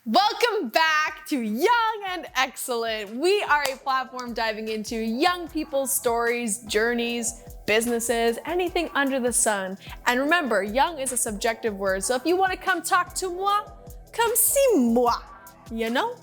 Welcome back to Young and Excellent. We are a platform diving into young people's stories, journeys, businesses, anything under the sun. And remember, young is a subjective word, so if you want to come talk to moi, come see moi, you know?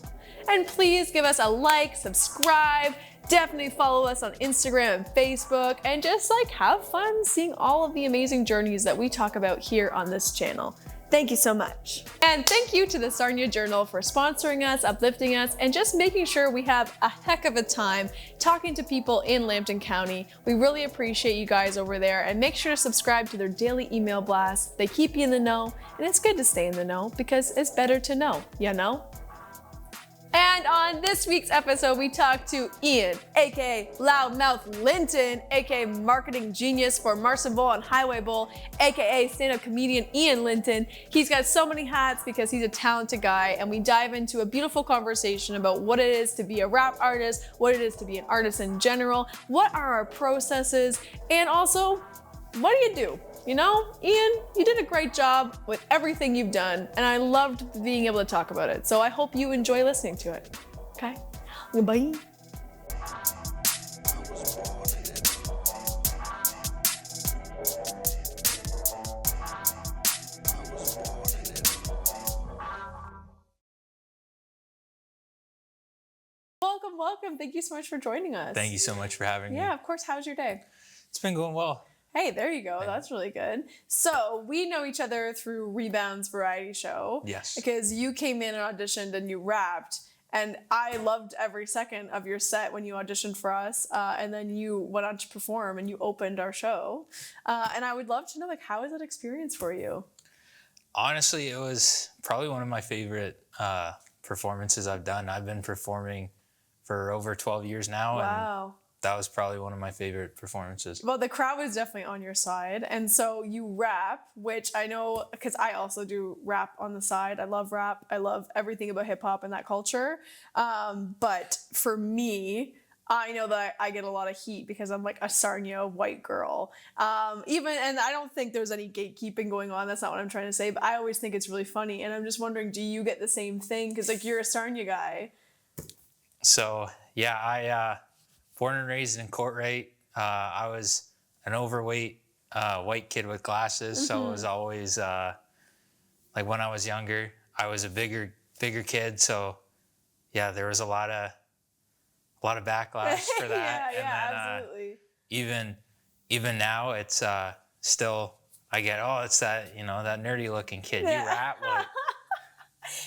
And please give us a like, subscribe, definitely follow us on Instagram and Facebook, and just have fun seeing all of the amazing journeys that we talk about here on this channel. Thank you so much. And thank you to the Sarnia Journal for sponsoring us, uplifting us, and just making sure we have a heck of a time talking to people in Lambton County. We really appreciate you guys over there, and make sure to subscribe to their daily email blasts. They keep you in the know, and it's good to stay in the know because it's better to know, you know? And on this week's episode, we talked to Ian, aka Loudmouth Linton, aka marketing genius for Marcin Bowl and Highway Bowl, aka stand-up comedian Ian Linton. He's got so many hats because he's a talented guy, and we dive into a beautiful conversation about what it is to be a rap artist, what it is to be an artist in general, what are our processes, and also, what do you do? You know, Ian, you did a great job with everything you've done, and I loved being able to talk about it. So I hope you enjoy listening to it. Okay? Bye. Welcome. Thank you so much for joining us. Thank you so much for having me. Yeah, of course. How's your day? It's been going well. Hey, there you go. That's really good. So we know each other through Rebound's Variety Show. Yes. Because you came in and auditioned and you rapped. And I loved every second of your set when you auditioned for us. And then you went on to perform and you opened our show. And I would love to know, how was that experience for you? Honestly, it was probably one of my favorite performances I've done. I've been performing for over 12 years now. Wow. And that was probably one of my favorite performances. Well, the crowd was definitely on your side. And so you rap, which I know, because I also do rap on the side. I love rap. I love everything about hip hop and that culture. But for me, I know that I get a lot of heat because I'm a Sarnia white girl. And I don't think there's any gatekeeping going on. That's not what I'm trying to say. But I always think it's really funny. And I'm just wondering, do you get the same thing? Because you're a Sarnia guy. So, yeah, I... born and raised in Courtright. I was an overweight white kid with glasses, so it was always when I was younger, I was a bigger kid. So yeah, there was a lot of backlash for that. Absolutely. Even now, it's still I get it's that that nerdy looking kid. You rap what?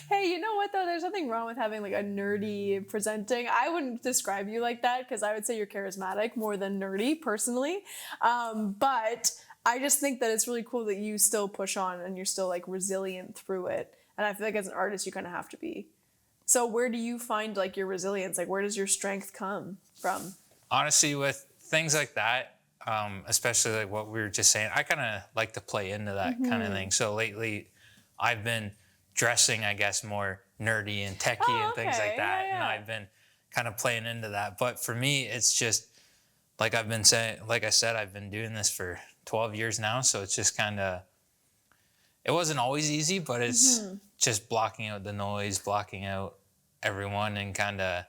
Hey, you know what though? There's nothing wrong with having a nerdy presenting. I wouldn't describe you like that because I would say you're charismatic more than nerdy personally. But I just think that it's really cool that you still push on and you're still resilient through it. And I feel like as an artist, you kind of have to be. So where do you find your resilience? Where does your strength come from? Honestly, with things like that, especially what we were just saying, I kind of like to play into that kind of thing. So lately, I've been dressing, I guess, more nerdy and techie and things like that. Yeah. And I've been kind of playing into that. But for me, it's just, I've been saying, I said, I've been doing this for 12 years now. So it's just kind of, it wasn't always easy, but it's just blocking out the noise, blocking out everyone, and kind of,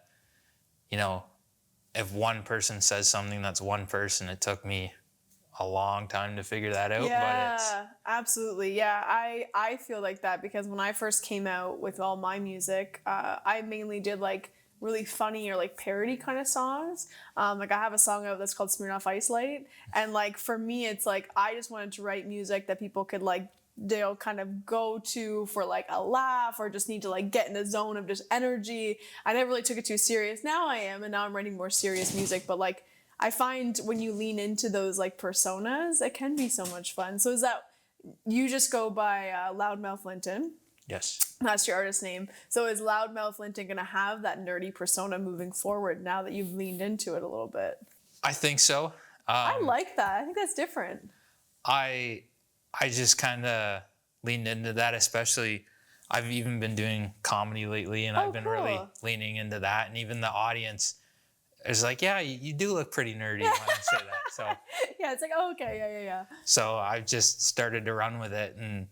if one person says something, that's one person. It took me a long time to figure that out. Yeah, absolutely. Yeah, I feel like that because when I first came out with all my music, I mainly did really funny or parody kind of songs. I have a song out that's called Smirnoff Ice Light. And for me, it's I just wanted to write music that people could they'll kind of go to for a laugh or just need to get in the zone of just energy. I never really took it too serious. Now I am, and now I'm writing more serious music. But I find when you lean into those personas, it can be so much fun. So is that, you just go by Loudmouth Linton? Yes. That's your artist name. So is Loudmouth Linton going to have that nerdy persona moving forward now that you've leaned into it a little bit? I think so. I like that. I think that's different. I just kind of leaned into that, especially I've even been doing comedy lately, and I've been really leaning into that. And even the audience is yeah, you do look pretty nerdy when I say that. So yeah, it's okay, yeah. So I've just started to run with it, and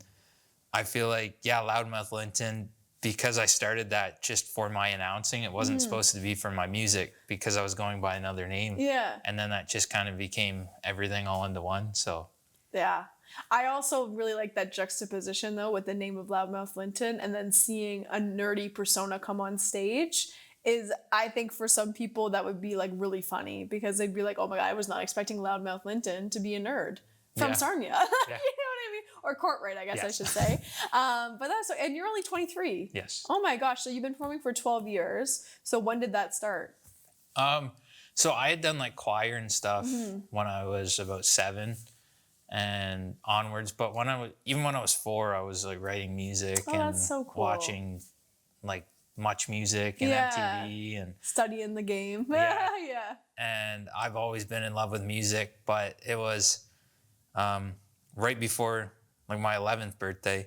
I feel Loudmouth Linton because I started that just for my announcing, it wasn't supposed to be for my music because I was going by another name. Yeah. And then that just kind of became everything all into one. So Yeah. I also really like that juxtaposition though with the name of Loudmouth Linton and then seeing a nerdy persona come on stage is, I think for some people that would be like really funny because they'd be like, oh my God, I was not expecting Loudmouth Linton to be a nerd from Sarnia. Yeah. You know what I mean? Or Courtright, I guess I Yes. should say. But that's, and you're only 23. Yes. Oh my gosh. So you've been performing for 12 years. So when did that start? So I had done like choir and stuff when I was about 7 and onwards. But even when I was 4, I was like writing music and that's so cool. watching like Much Music and MTV and studying the game. Yeah. Yeah. And I've always been in love with music, but it was right before like my 11th birthday,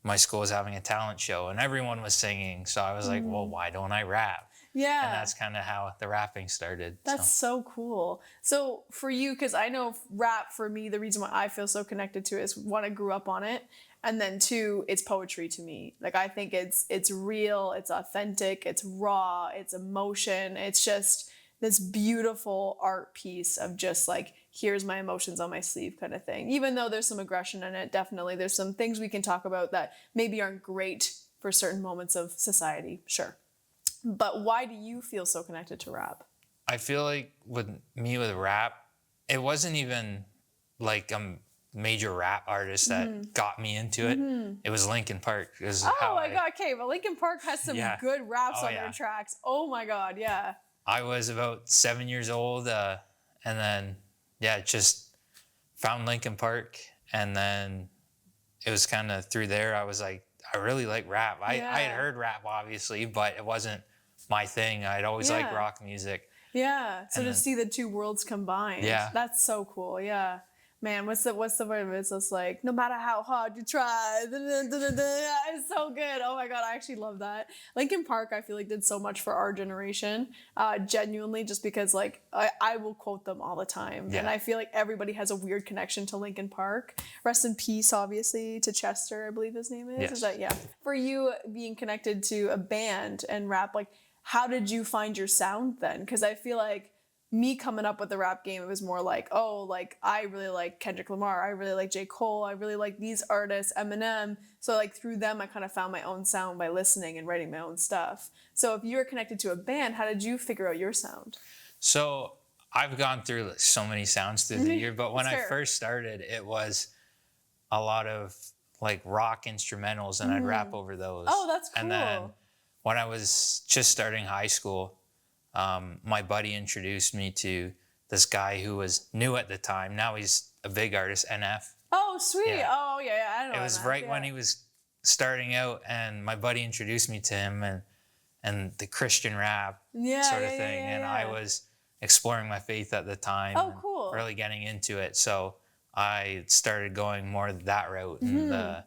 my school was having a talent show and everyone was singing. So I was like, well, why don't I rap? Yeah. And that's kind of how the rapping started. That's so cool. So for you, because I know rap for me, the reason why I feel so connected to it is one, I grew up on it. And then 2, it's poetry to me. Like I think it's real, it's authentic, it's raw, it's emotion. It's just this beautiful art piece of just like, here's my emotions on my sleeve kind of thing. Even though there's some aggression in it, definitely there's some things we can talk about that maybe aren't great for certain moments of society, sure. But why do you feel so connected to rap? I feel like with rap, it wasn't even like a major rap artist that got me into it. It was Linkin Park. Oh my God, okay, but Linkin Park has some good raps on their tracks. Oh my God, yeah. I was about 7 years old and then, just found Linkin Park. And then it was kind of through there, I was like, I really like rap. I had heard rap, obviously, but it wasn't my thing. I'd always liked rock music. Yeah. So to see the 2 worlds combined. Yeah. That's so cool. Yeah. Man, what's the word of it? It's just like, no matter how hard you try. It's so good. Oh my God, I actually love that. Linkin Park, I feel like did so much for our generation. Genuinely, just because like I will quote them all the time. Yeah. And I feel like everybody has a weird connection to Linkin Park. Rest in peace, obviously, to Chester, I believe his name is. Yes. Is that, yeah. For you being connected to a band and rap, like how did you find your sound then? Because I feel like me coming up with the rap game, it was more like, oh, like I really like Kendrick Lamar, I really like J. Cole, I really like these artists, Eminem. So like through them, I kind of found my own sound by listening and writing my own stuff. So if you were connected to a band, how did you figure out your sound? So I've gone through like, so many sounds through the year, but when I first started, it was a lot of like rock instrumentals and I'd rap over those. Oh, that's cool. And then when I was just starting high school, my buddy introduced me to this guy who was new at the time. Now he's a big artist, NF. Oh, sweet. Yeah. Oh, yeah, I know. It was NF, right when he was starting out, and my buddy introduced me to him and the Christian rap sort of thing. And I was exploring my faith at the time. Oh, cool. Really getting into it. So I started going more that route and the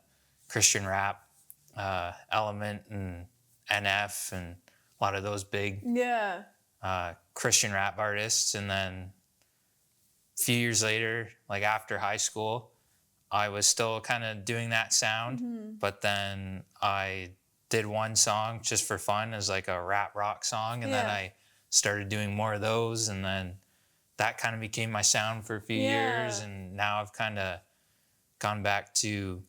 Christian rap element and NF and a lot of those big Christian rap artists. And then a few years later, like after high school, I was still kind of doing that sound, but then I did one song just for fun as like a rap rock song. And then I started doing more of those. And then that kind of became my sound for a few years. And now I've kind of gone back to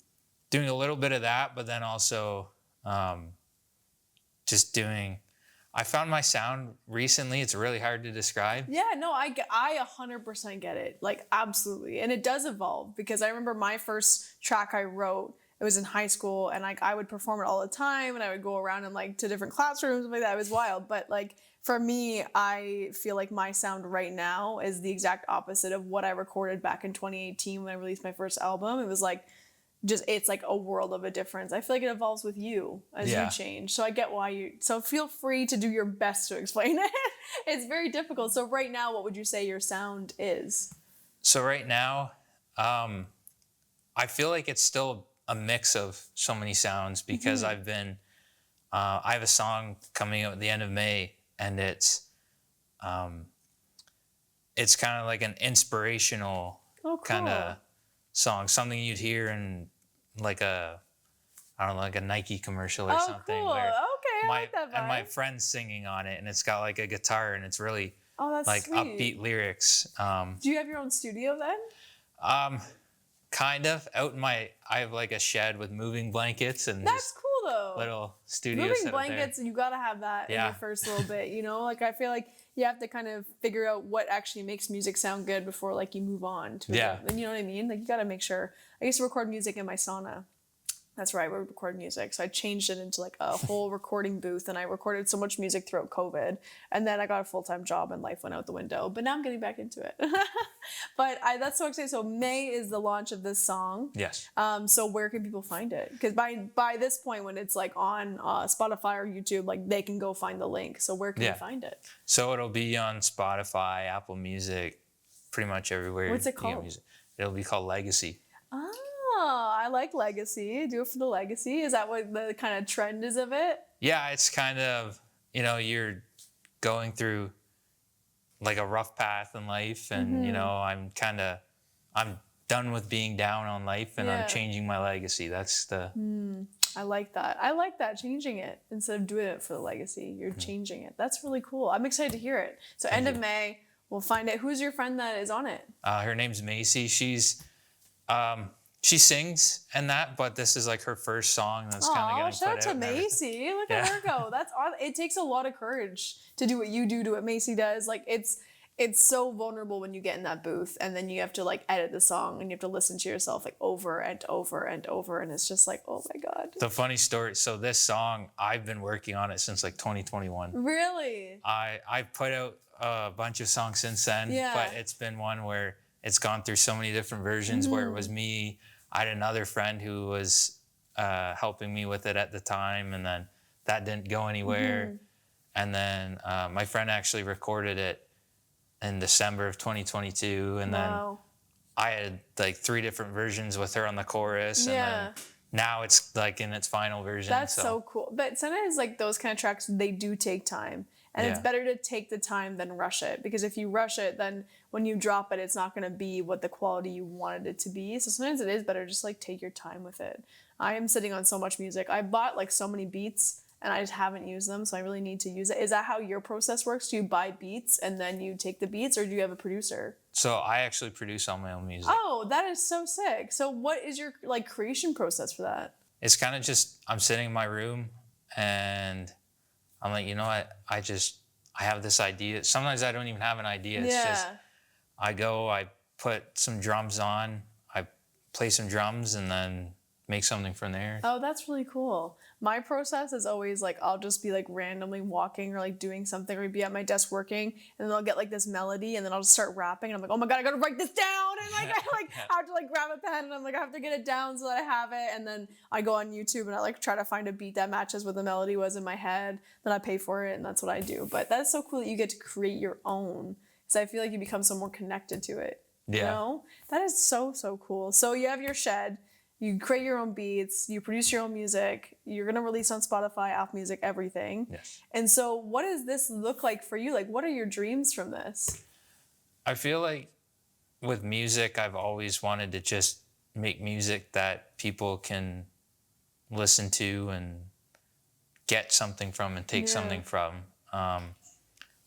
doing a little bit of that, but then also just doing, I found my sound recently. It's really hard to describe. Yeah, no, I 100% get it. Like, absolutely. And it does evolve because I remember my first track I wrote, it was in high school and like I would perform it all the time and I would go around and like to different classrooms and like that. It was wild. But like for me, I feel like my sound right now is the exact opposite of what I recorded back in 2018 when I released my first album. It was like, it's like a world of a difference. I feel like it evolves with you as you change. So I get why so feel free to do your best to explain it. It's very difficult. So right now, what would you say your sound is? So right now, I feel like it's still a mix of so many sounds because I have a song coming out at the end of May and it's kind of like an inspirational kind of song, something you'd hear in like a I don't know, like a Nike commercial or Oh, something. cool. Where Okay, I like that and my vibe. friend's singing on it, and it's got like a guitar, and it's really Oh, that's like sweet. upbeat lyrics. Do you have your own studio then? Um, kind of out in I have like a shed with moving blankets and That's just cool though. little studio Moving set up blankets, you gotta have that in Yeah. your first little bit, you know? Like I feel like you have to kind of figure out what actually makes music sound good before like you move on to Yeah. it. You know what I mean? Like you gotta make sure. I used to record music in my sauna. That's right, we record music. So I changed it into like a whole recording booth, and I recorded so much music throughout COVID. And then I got a full-time job and life went out the window. But now I'm getting back into it. But that's so exciting. So May is the launch of this song. Yes. So where can people find it? Because by this point, when it's like on Spotify or YouTube, like they can go find the link. So where can you find it? So it'll be on Spotify, Apple Music, pretty much everywhere. What's it you get called? music. It'll be called Legacy. Oh, I like Legacy. Do it for the legacy. Is that what the kind of trend is of it? Yeah, it's kind of, you're going through like a rough path in life, and I'm done with being down on life, and I'm changing my legacy. That's the I like that. I like that, changing it instead of doing it for the legacy. You're changing it. That's really cool. I'm excited to hear it. So end of May, we'll find it. Who's your friend that is on it? her name's Macy. She sings and that, but this is like her first song that's kind of getting shout put out to out and everything. Macy. Look at her go. That's awesome. It takes a lot of courage to do what you do what Macy does. Like it's so vulnerable when you get in that booth and then you have to like edit the song and you have to listen to yourself like over and over and over, and it's just like, oh my God. The funny story, so this song, I've been working on it since like 2021. Really? I've put out a bunch of songs since then, but it's been one where it's gone through so many different versions where it was me. I had another friend who was helping me with it at the time, and then that didn't go anywhere. And then my friend actually recorded it in December of 2022, and then I had like 3 different versions with her on the chorus, and then now it's like in its final version. That's so cool. But sometimes like those kind of tracks, they do take time. And it's better to take the time than rush it, because if you rush it, then when you drop it, it's not going to be what the quality you wanted it to be. So sometimes it is better just like take your time with it. I am sitting on so much music. I bought like so many beats and I just haven't used them, so I really need to use it. Is that how your process works? Do you buy beats and then you take the beats, or do you have a producer? So I actually produce all my own music. Oh, that is so sick. So what is your like creation process for that? It's kind of just, I'm sitting in my room and I'm like, you know what? I have this idea. Sometimes I don't even have an idea. It's just, I go, I put some drums on, I play some drums, and then make something from there. Oh, that's really cool. My process is always like, I'll just be like randomly walking or like doing something, or be at my desk working, and then I'll get like this melody, and then I'll just start rapping, and I'm like, oh my God, I gotta write this down, and like I have to like grab a pen, and I'm like, I have to get it down so that I have it, and then I go on YouTube and I like try to find a beat that matches what the melody was in my head, then I pay for it, and that's what I do. But that's so cool that you get to create your own, because I feel like you become so more connected to it. You know? That is so, so cool. So you have your shed. You create your own beats, you produce your own music, you're going to release on Spotify, Apple Music, everything. Yes. And so what does this look like for you? Like, what are your dreams from this? I feel like with music, I've always wanted to just make music that people can listen to and get something from and take something from.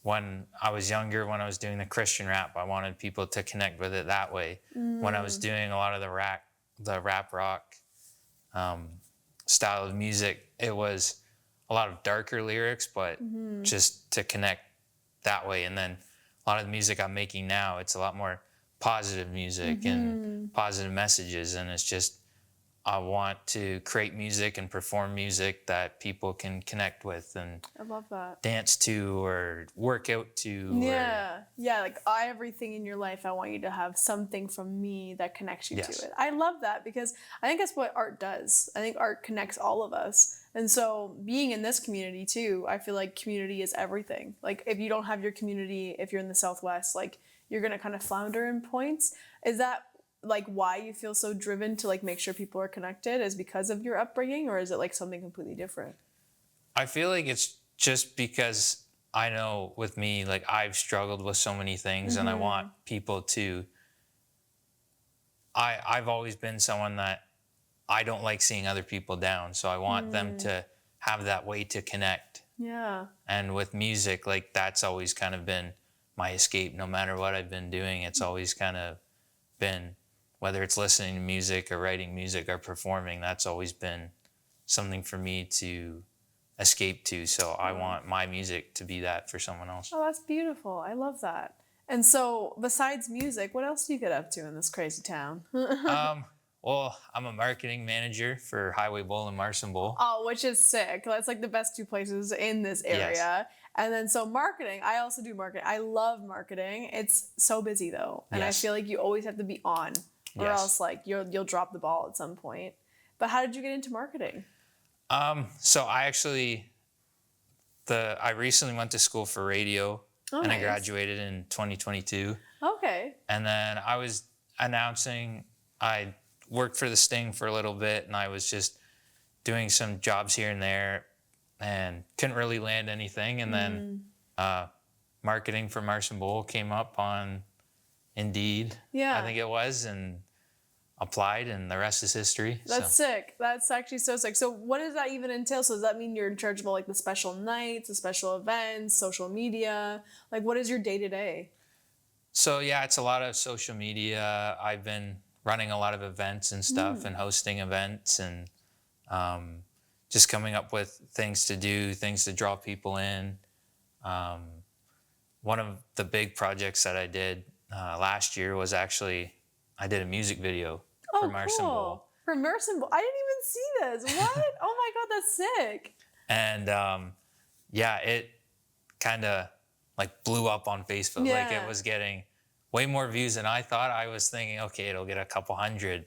When I was younger, when I was doing the Christian rap, I wanted people to connect with it that way. When I was doing a lot of the rap rock style of music, it was a lot of darker lyrics, but just to connect that way. And then a lot of the music I'm making now, it's a lot more positive music and positive messages, and it's just, I want to create music and perform music that people can connect with and I love that. Dance to or work out to. Yeah, like everything in your life, I want you to have something from me that connects you to it. I love that, because I think that's what art does. I think art connects all of us. And so being in this community too, I feel like community is everything. Like if you don't have your community, if you're in the Southwest, like you're going to kind of flounder in points. Is that like why you feel so driven to like make sure people are connected, is because of your upbringing, or is it like something completely different? I feel like it's just because I know with me, like I've struggled with so many things and I want people to, I've always been someone that I don't like seeing other people down. So I want them to have that way to connect. Yeah. And with music, like that's always kind of been my escape. No matter what I've been doing, it's always kind of been, whether it's listening to music or writing music or performing, that's always been something for me to escape to. So I want my music to be that for someone else. Oh, that's beautiful. I love that. And so besides music, what else do you get up to in this crazy town? Well, I'm a marketing manager for Highway Bowl and Marcin Bowl. Oh, which is sick. That's like the best two places in this area. Yes. And then so marketing, I also do marketing. I love marketing. It's so busy though. And Yes. I feel like you always have to be on or Yes. else like you'll drop the ball at some point. But how did you get into marketing? So I recently went to school for radio and nice. I graduated in 2022. Okay. And then I was announcing, I worked for the Sting for a little bit and I was just doing some jobs here and there and couldn't really land anything. And then marketing for Marcin Bowl came up on Indeed, Yeah. I think it was, and applied, and the rest is history. That's sick. That's actually so sick. So what does that even entail? So does that mean you're in charge of all like the special nights, the special events, social media? Like what is your day-to-day? So yeah, it's a lot of social media. I've been running a lot of events and stuff and hosting events and just coming up with things to do, things to draw people in. One of the big projects that I did last year was actually, I did a music video for Marcin Bowl. For Marcin Bowl. I didn't even see this. What? Oh my God, that's sick. And yeah, it kind of like blew up on Facebook. Yeah. Like it was getting way more views than I thought. I was thinking, okay, it'll get a couple hundred.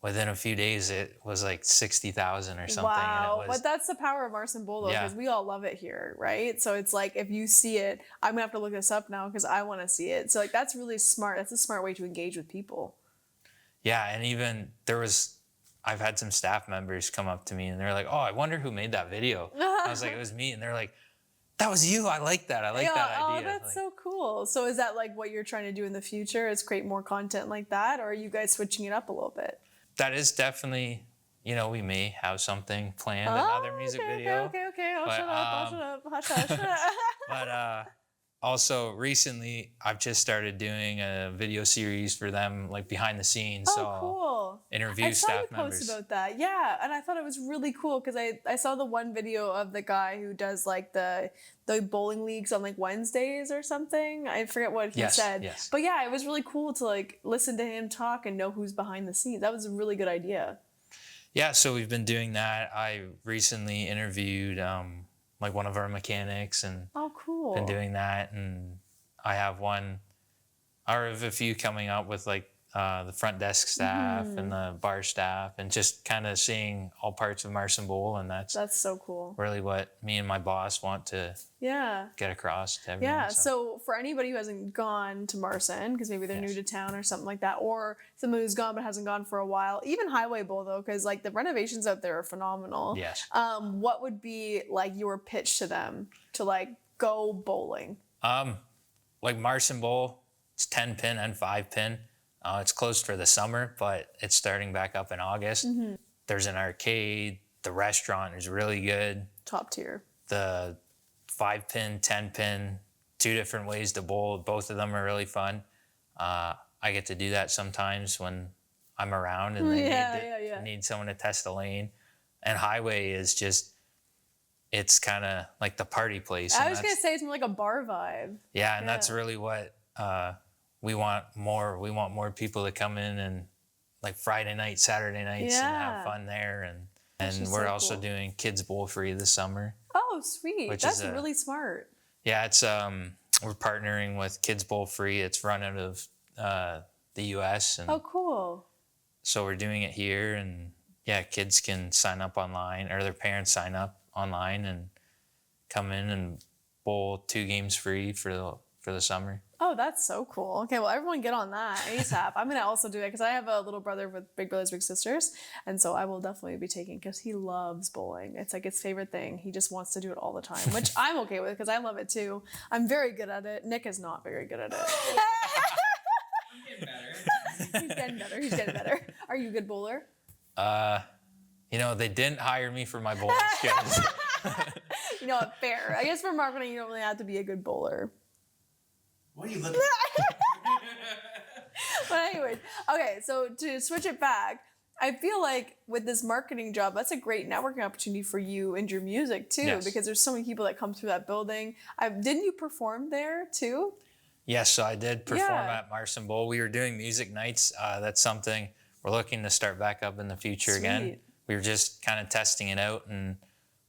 Within a few days, it was like 60,000 or something. Wow, And it but was, that's the power of Marcin Bowl though, Yeah. because we all love it here, right? So it's like if you see it, I'm gonna have to look this up now because I want to see it. So like that's really smart. That's a smart way to engage with people. yeah, and even I've had some staff members come up to me and they're like, oh, I wonder who made that video. I was like, it was me. And they're like, that was you. I like that. I like that idea. Oh, that's Like, so cool. So is that like what you're trying to do in the future? Is create more content like that, or are you guys switching it up a little bit? that is definitely, we may have something planned, another music video. Okay. I'll But, shut up. Hush. But also recently, I've just started doing a video series for them, like behind the scenes. So I'll Cool. interview I saw staff you post members. about that. Yeah, and I thought it was really cool because I saw the one video of the guy who does like the bowling leagues on like Wednesdays or something. I forget what he said. Yes. But yeah, it was really cool to like listen to him talk and know who's behind the scenes. That was a really good idea. Yeah, so we've been doing that. I recently interviewed like one of our mechanics and Oh, cool. been doing that. And I have a few coming up with like the front desk staff and the bar staff and just kind of seeing all parts of Marcin Bowl. And that's so cool. really what me and my boss want to Yeah. get across to everyone. Yeah, so for anybody who hasn't gone to Marcin, because maybe they're new Yes. to town or something like that, or someone who's gone but hasn't gone for a while, even Highway Bowl though, because like the renovations out there are phenomenal. Yes. What would be like your pitch to them to like go bowling? Like Marcin Bowl, it's 10 pin and 5 pin. It's closed for the summer, but it's starting back up in August. There's an arcade. The restaurant is really good. Top tier. The 5 pin, 10 pin, 2 different ways to bowl. Both of them are really fun. I get to do that sometimes when I'm around and they need someone to test the lane. And Highway is just, it's kind of like the party place. I was going to say it's more like a bar vibe. Yeah, and that's really what we want more. We want more people to come in and like Friday night, Saturday nights and have fun there. And we're also doing Kids Bowl Free this summer. Oh, sweet. Which That's is really smart. Yeah, it's we're partnering with Kids Bowl Free. It's run out of the U.S. And Oh, cool. so we're doing it here, and yeah, kids can sign up online, or their parents sign up online and come in and bowl 2 games free for the summer. Oh, that's so cool. Okay, well, everyone get on that ASAP. I'm going to also do it because I have a little brother with big brothers, big sisters. And so I will definitely be taking because he loves bowling. It's like his favorite thing. He just wants to do it all the time, which I'm okay with because I love it too. I'm very good at it. Nick is not very good at it. I'm getting better. He's getting better. Are you a good bowler? You know, they didn't hire me for my bowling skills. You know what? Fair. I guess for marketing, you don't really have to be a good bowler. What are you looking at? But anyways, okay, so to switch it back, I feel like with this marketing job, that's a great networking opportunity for you and your music too, Yes. because there's so many people that come through that building. Didn't you perform there too? Yes, so I did perform Yeah. at Marcin Bowl. We were doing music nights. That's something we're looking to start back up in the future again. Sweet. We were just kind of testing it out, and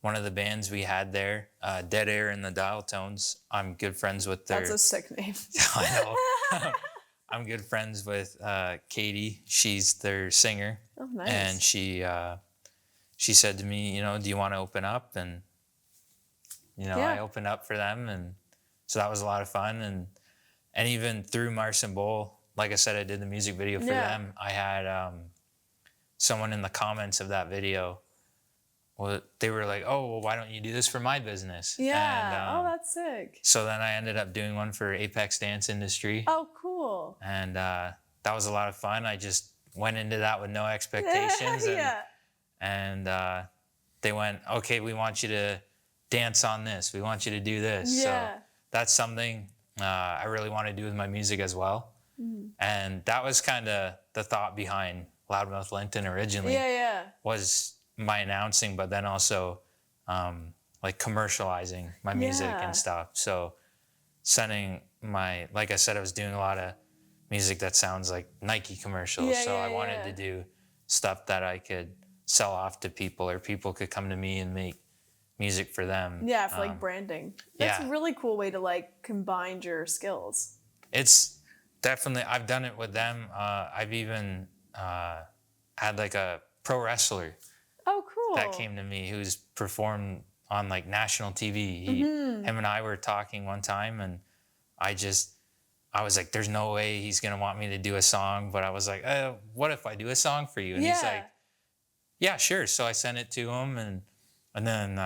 one of the bands we had there, Dead Air and the Dial Tones, I'm good friends with their... That's a sick name. I know. I'm good friends with Katie. She's their singer. Oh, nice. And she said to me, you know, do you want to open up? And, you know, Yeah. I opened up for them. And so that was a lot of fun. And even through Marcin Bowl, like I said, I did the music video for Yeah. them. I had someone in the comments of that video, well, they were like, oh, well, why don't you do this for my business? Yeah. And, That's sick. so then I ended up doing one for Apex Dance Industry. Oh, cool. And that was a lot of fun. I just went into that with no expectations. Yeah. And they went, okay, we want you to dance on this. We want you to do this. Yeah. So that's something I really want to do with my music as well. Mm. And that was kind of the thought behind Loudmouth Linton originally, Yeah. was my announcing, but then also like commercializing my music Yeah. and stuff. So sending like I said, I was doing a lot of music that sounds like Nike commercials. Yeah, So yeah, I wanted yeah. to do stuff that I could sell off to people, or people could come to me and make music for them. Yeah, for like branding. That's yeah. a really cool way to like combine your skills. It's definitely, I've done it with them. I've even had like a pro wrestler Oh, cool. that came to me who's performed on like national TV. Mm-hmm. Him and I were talking one time, and I was like, there's no way he's gonna want me to do a song, but I was like, what if I do a song for you? And he's like, yeah, sure. So I sent it to him, and then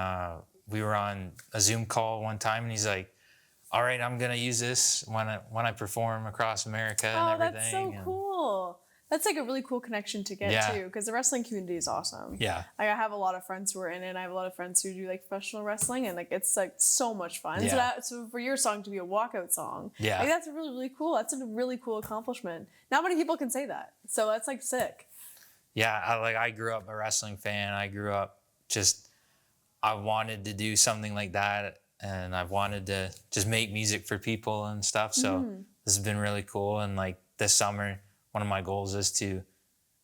we were on a Zoom call one time, and he's like, all right, I'm gonna use this when I perform across America and everything. That's so And cool. That's like a really cool connection to get Yeah. too, because the wrestling community is awesome. Yeah. Like I have a lot of friends who are in it. I have a lot of friends who do like professional wrestling, and like it's like so much fun. Yeah. So for your song to be a walkout song, Yeah. like, that's really, really cool. That's a really cool accomplishment. Not many people can say that, so that's like sick. Yeah, I grew up a wrestling fan. I grew up I wanted to do something like that, and I wanted to just make music for people and stuff. So this has been really cool. And like this summer, one of my goals is to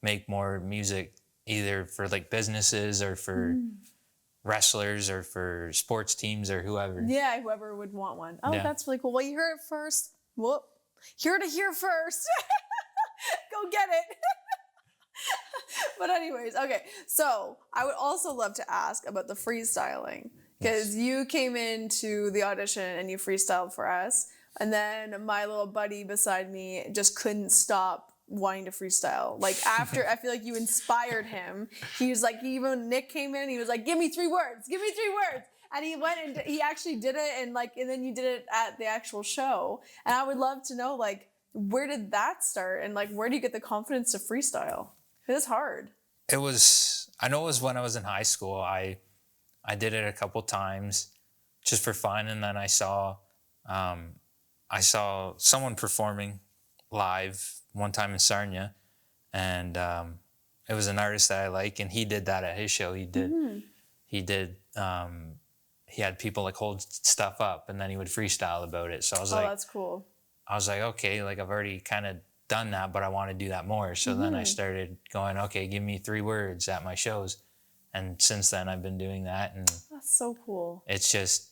make more music, either for like businesses or for wrestlers or for sports teams or whoever. Yeah, whoever would want one. Oh, Yeah. that's really cool. Well, you heard it first. Whoop. Here to hear first. Go get it. But anyways, okay. So I would also love to ask about the freestyling, because you came into the audition and you freestyled for us. And then my little buddy beside me just couldn't stop wanting to freestyle. Like after, I feel like you inspired him. He was like, even Nick came in, he was like, give me 3 words, give me 3 words. And he went and he actually did it, and then you did it at the actual show. And I would love to know, like, where did that start? And like, where do you get the confidence to freestyle? It's hard. I know it was when I was in high school. I did it a couple times just for fun. And then I saw someone performing live one time in Sarnia, and it was an artist that I like, and he did that at his show. He had people like hold stuff up, and then he would freestyle about it. So I was like, That's cool. I was like, okay, like I've already kind of done that, but I want to do that more. So then I started going, okay, give me 3 words at my shows. And since then I've been doing that. And That's so cool. it's just,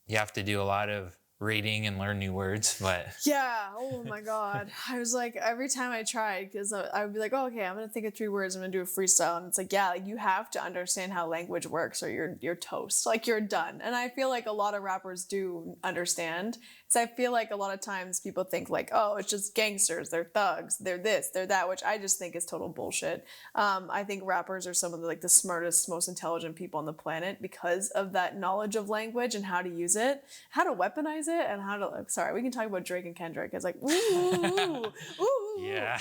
you have to do a lot of reading and learn new words, but Yeah. Oh my God. I was like, every time I tried, because I would be like, oh, okay, I'm going to think of 3 words. I'm going to do a freestyle. And it's like, yeah, like you have to understand how language works or you're toast. Like you're done. And I feel like a lot of rappers do understand. So I feel like a lot of times people think like, oh, it's just gangsters. They're thugs. They're this, they're that, which I just think is total bullshit. I think rappers are some of the smartest, most intelligent people on the planet because of that knowledge of language and how to use it, how to weaponize it and how to, sorry, we can talk about Drake and Kendrick. It's like, ooh, ooh. Yeah.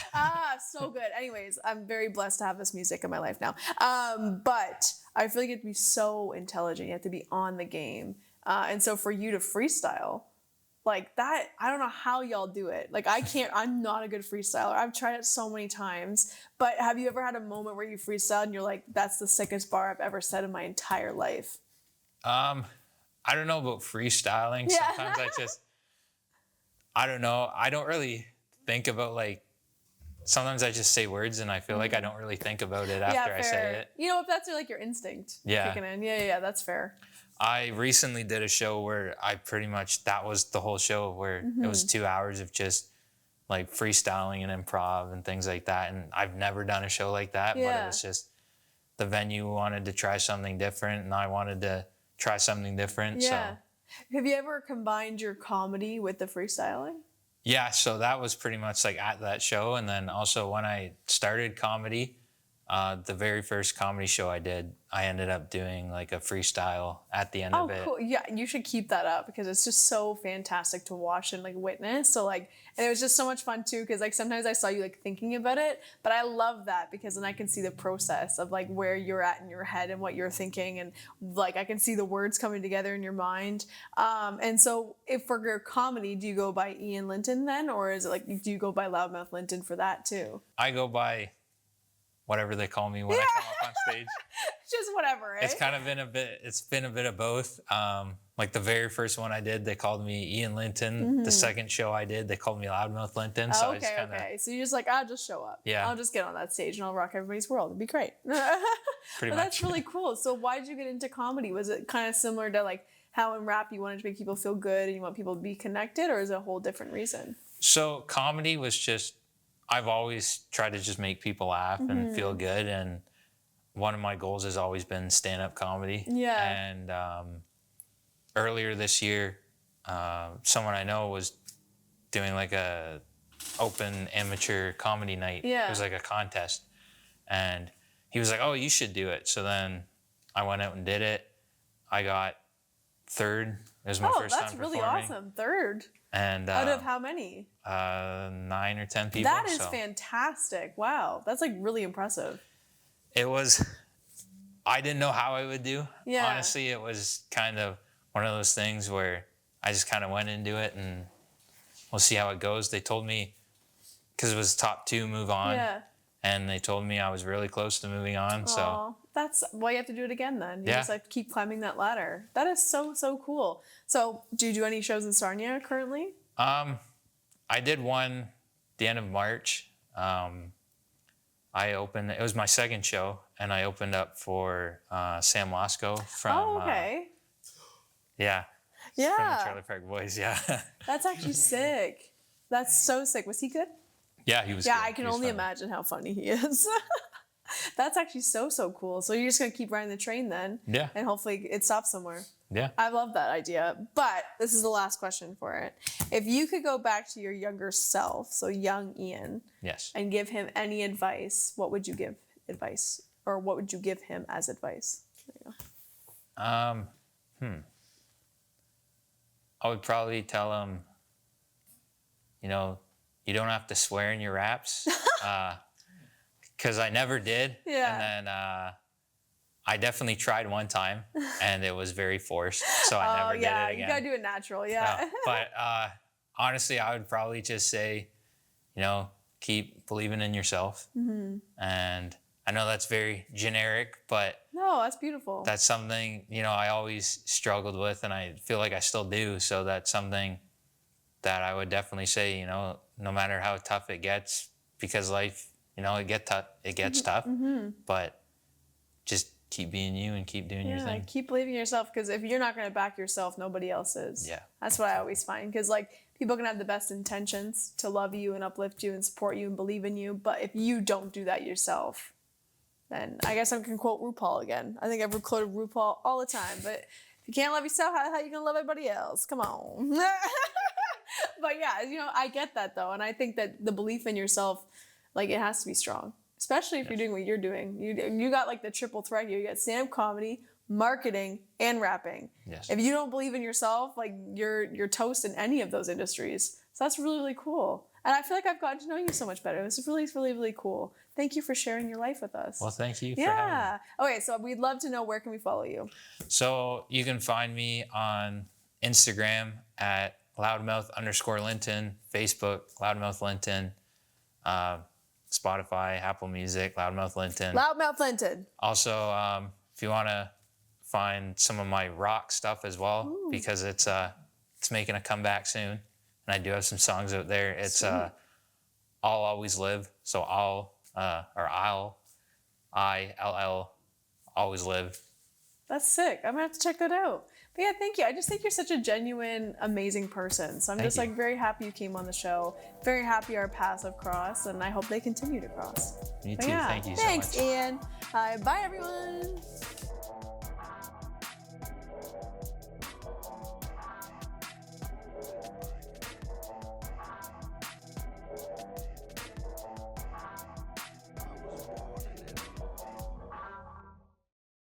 So good. Anyways, I'm very blessed to have this music in my life now. But I feel like you have to be so intelligent. You have to be on the game. And so for you to freestyle, like that, I don't know how y'all do it. Like I can't, I'm not a good freestyler. I've tried it so many times, but have you ever had a moment where you freestyled and you're like, that's the sickest bar I've ever said in my entire life? I don't know about freestyling. Yeah. Sometimes I don't know. I don't really think about like, sometimes I just say words and I feel like I don't really think about it after I say it. You know, if that's like your instinct kicking in. Yeah, that's fair. I recently did a show where I pretty much, that was the whole show where it was 2 hours of just like freestyling and improv and things like that. And I've never done a show like that, but it was just the venue wanted to try something different and I wanted to try something different. Yeah. So. Have you ever combined your comedy with the freestyling? Yeah, so that was pretty much like at that show. And then also when I started comedy, the very first comedy show I did, I ended up doing like a freestyle at the end of it. Oh, cool. Yeah, you should keep that up because it's just so fantastic to watch and like witness. So like, and it was just so much fun too because like sometimes I saw you like thinking about it, but I love that because then I can see the process of like where you're at in your head and what you're thinking and like I can see the words coming together in your mind. And so if for your comedy, do you go by Ian Linton then or is it like, do you go by Loudmouth Linton for that too? I go by whatever they call me when I come up on stage. Just whatever, eh? It's kind of been a bit of both. Like the very first one I did, they called me Ian Linton. The second show I did, they called me Loudmouth Linton. So I just kinda, So you're just like, I'll just show up. Yeah. I'll just get on that stage and I'll rock everybody's world. It'd be great. Pretty much. That's really cool. So why did you get into comedy? Was it kind of similar to like how in rap you wanted to make people feel good and you want people to be connected or is it a whole different reason? So comedy was just, I've always tried to just make people laugh and feel good. And one of my goals has always been stand-up comedy. Yeah. And earlier this year, someone I know was doing like a open amateur comedy night. Yeah. It was like a contest. And he was like, oh, you should do it. So then I went out and did it. I got third. It was my first time performing. Oh, that's really awesome. Third. And out of how many? 9 or 10 people. That is fantastic. Wow. That's like really impressive. It was, I didn't know how I would do. Yeah. Honestly, it was kind of one of those things where I just kind of went into it and we'll see how it goes. They told me, because it was top 2, move on. Yeah. And they told me I was really close to moving on. So that's why you have to do it again then. You Yeah. just like keep climbing that ladder. That is so, so cool. So do you do any shows in Sarnia currently? I did one the end of March. I opened, it was my second show, and I opened up for Sam Lasco from Oh, okay. Yeah. Yeah. From the Trailer Park Boys, yeah. That's actually sick. That's so sick. Was he good? Yeah, he was Yeah, good. I can He was only funny. imagine how funny he is. That's actually so, so cool. So you're just going to keep riding the train then? Yeah. And hopefully it stops somewhere. Yeah. I love that idea. But this is the last question for it. If you could go back to your younger self, so young Ian, Yes. and give him any advice, what would you give advice? Or what would you give him as advice? There you go. I would probably tell him, you know, you don't have to swear in your raps. Because I never did. Yeah. And then I definitely tried one time, and it was very forced. So I never did it again. You got to do it natural. Yeah. No, but honestly, I would probably just say, you know, keep believing in yourself. And I know that's very generic, but No, that's beautiful. that's something, you know, I always struggled with, and I feel like I still do. So that's something that I would definitely say, you know, no matter how tough it gets, because life, you know, it gets tough, but just keep being you and keep doing your thing. Keep believing in yourself, because if you're not going to back yourself, nobody else is. Yeah. That's what I always find, because like people can have the best intentions to love you and uplift you and support you and believe in you, but if you don't do that yourself, then I guess I can quote RuPaul again. I think I've quoted RuPaul all the time, but if you can't love yourself, how are you going to love everybody else? Come on. But yeah, you know, I get that though, and I think that the belief in yourself, like, it has to be strong, especially if you're doing what you're doing. You got like the triple threat here. You got stand-up comedy, marketing, and rapping. Yes. If you don't believe in yourself, like you're toast in any of those industries. So that's really, really cool. And I feel like I've gotten to know you so much better. This is really, really, really cool. Thank you for sharing your life with us. Well, thank you for having me. Okay, so we'd love to know, where can we follow you? So you can find me on Instagram at Loudmouth_Linton, Facebook, Loudmouth Linton, Spotify, Apple Music, Loudmouth Linton. Loudmouth Linton. Also, if you want to find some of my rock stuff as well, because it's making a comeback soon. And I do have some songs out there. It's I'll Always Live. So I'll always live. That's sick. I'm gonna have to check that out. But yeah, thank you. I just think you're such a genuine, amazing person. So I'm just like very happy you came on the show. Very happy our paths have crossed, and I hope they continue to cross. Me But too. yeah. Thank you so much. Thanks, Ian. Bye, everyone.